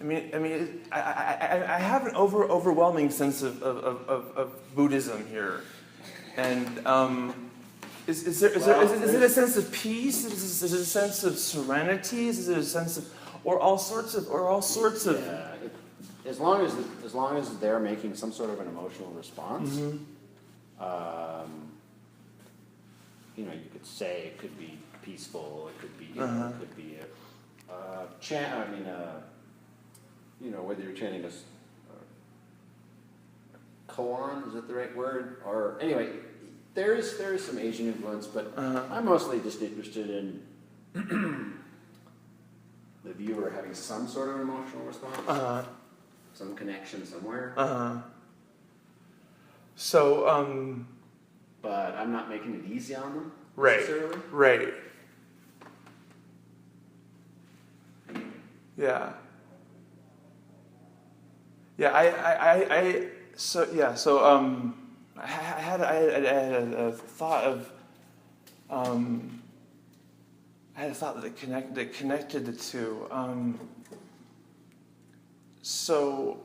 I have an overwhelming sense of Buddhism here, and is it a sense of peace? Is it a sense of serenity? Is it a sense of, or all sorts of? Yeah, as long as they're making some sort of an emotional response, you could say it could be peaceful. It could be, it could be a chant. Whether you're chanting a koan, is that the right word? Or anyway, there is some Asian influence, but I'm mostly just interested in the viewer having some sort of emotional response, some connection somewhere. So, but I'm not making it easy on them necessarily. Right. Yeah. Yeah, I had a thought of, that connected the two. So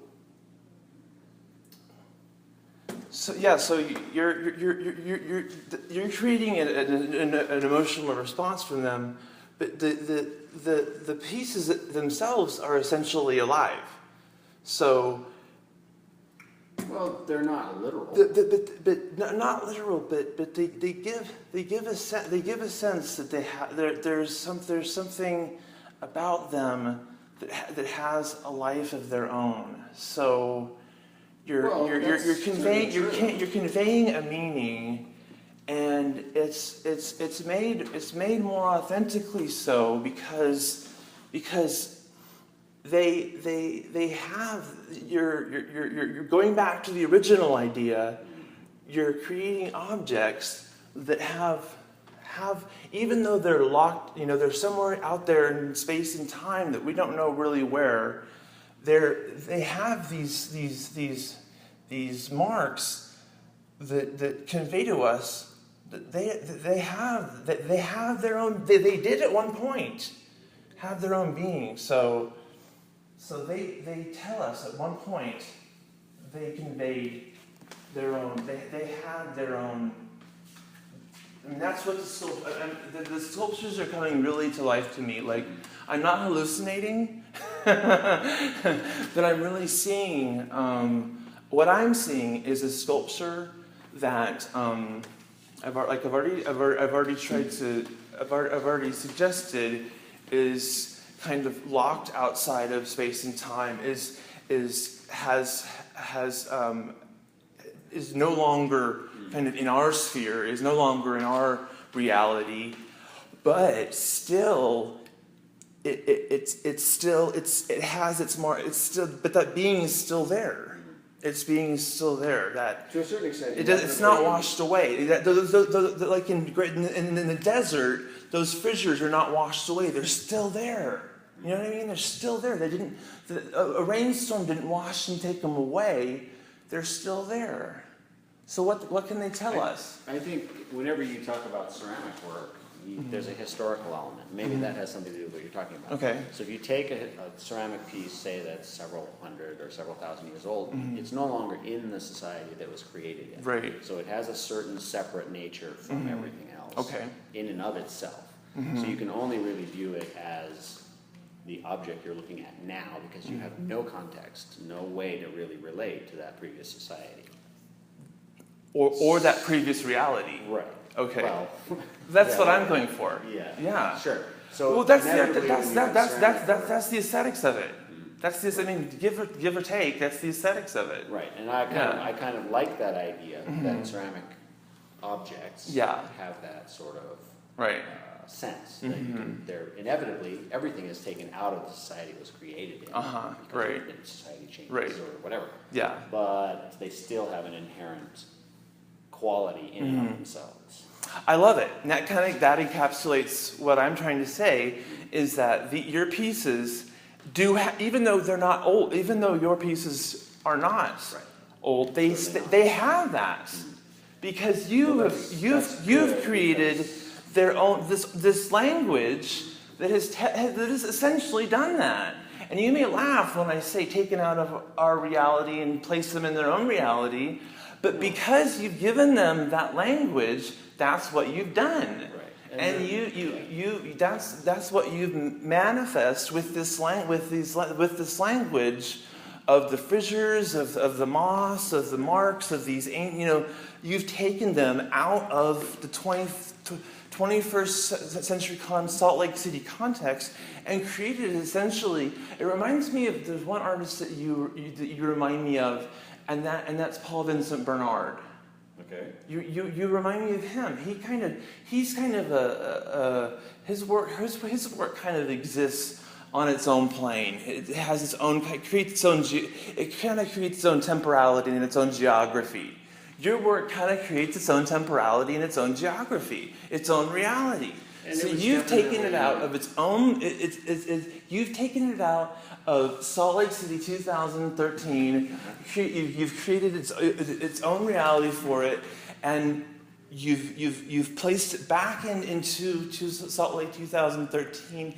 you're creating an emotional response from them, but the pieces themselves are essentially alive. So, well, they're not literal. But not literal. But they give a sense that there's something about them that has a life of their own. So you're conveying a meaning, and it's made more authentically so because they have, you're going back to the original idea. You're creating objects that have even though they're locked, they're somewhere out there in space and time that we don't know really where. They have these marks that convey to us that they have their own. They did at one point have their own being. So they tell us at one point they conveyed their own. They had their own. I mean, that's what the sculptures are coming really to life to me. Like, I'm not hallucinating, but I'm really seeing. What I'm seeing is a sculpture that I've already suggested is kind of locked outside of space and time. Is no longer kind of in our sphere, is no longer in our reality, but still, it has its mark. It's still, but that being is still there. Its being is still there. That to a certain extent, it's not washed away. Like in the desert, those fissures are not washed away. They're still there. You know what I mean? They're still there. They didn't. A rainstorm didn't wash and take them away. They're still there. So what can they tell us? I think whenever you talk about ceramic work, there's a historical element. Maybe that has something to do with what you're talking about. Okay. So if you take a ceramic piece, say that's several hundred or several thousand years old, it's no longer in the society that was created in. Right. So it has a certain separate nature from everything else. Okay. In and of itself. So you can only really view it as the object you're looking at now because you have no context, no way to really relate to that previous society. Or that previous reality. Right. Okay. Well, that's what I'm going for. Yeah. Yeah. Sure. So well, that's the aesthetics of it. That's this. I mean, give or take. That's the aesthetics of it. Right. And I kind of like that idea that ceramic objects have that sort of sense that you can. They're inevitably everything is taken out of the society it was created in because society changes or whatever. Yeah. But they still have an inherent quality in and of themselves. I love it. And that encapsulates what I'm trying to say is that your pieces do even though they're not old, even though your pieces are not old, they have that because you've created their own this language that has essentially done that. And you may laugh when I say taken out of our reality and place them in their own reality, but because you've given them that language, that's what you've done. Right. And that's what you've manifest with this language of the fissures, of the moss, of the marks, of these, you've taken them out of the 21st century Salt Lake City context and created essentially, it reminds me of, there's one artist that you remind me of, and that's Paul Vincent Bernard. Okay. You remind me of him. His work kind of exists on its own plane. It has its own, it kind of creates its own temporality and its own geography. Your work kind of creates its own temporality and its own geography, its own reality. And so you've taken it out of its own, you've taken it out of Salt Lake City 2013, you've created its own reality for it, and you've placed it back into Salt Lake 2013,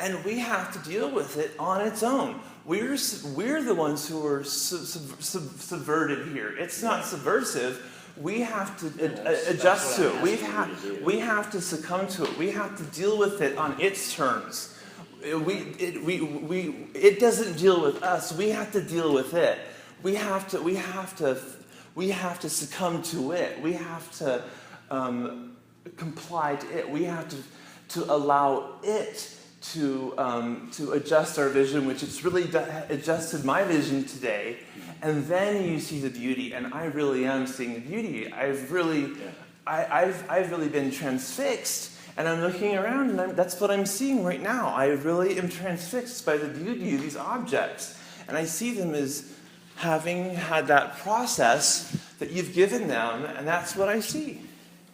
and we have to deal with it on its own. We're the ones who are subverted here. It's not subversive. We have to adjust to it. We have to succumb to it. We have to deal with it on its terms. It doesn't deal with us. We have to deal with it. We have to succumb to it. We have to comply to it. We have to allow it to adjust our vision, which it's really adjusted my vision today, and then you see the beauty. And I really am seeing the beauty. I've really been transfixed, and I'm looking around, and that's what I'm seeing right now. I really am transfixed by the beauty of these objects, and I see them as having had that process that you've given them, and that's what I see.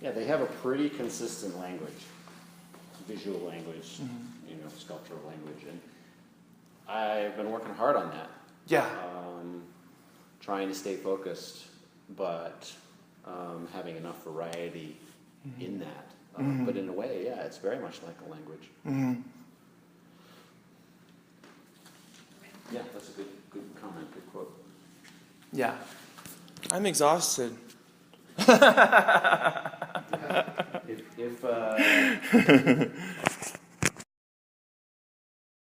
Yeah, they have a pretty consistent language, visual language. Sculptural language, and I've been working hard on that. Yeah. Trying to stay focused, but having enough variety in that. But in a way, yeah, it's very much like a language. Yeah, that's a good comment, good quote. Yeah. I'm exhausted. If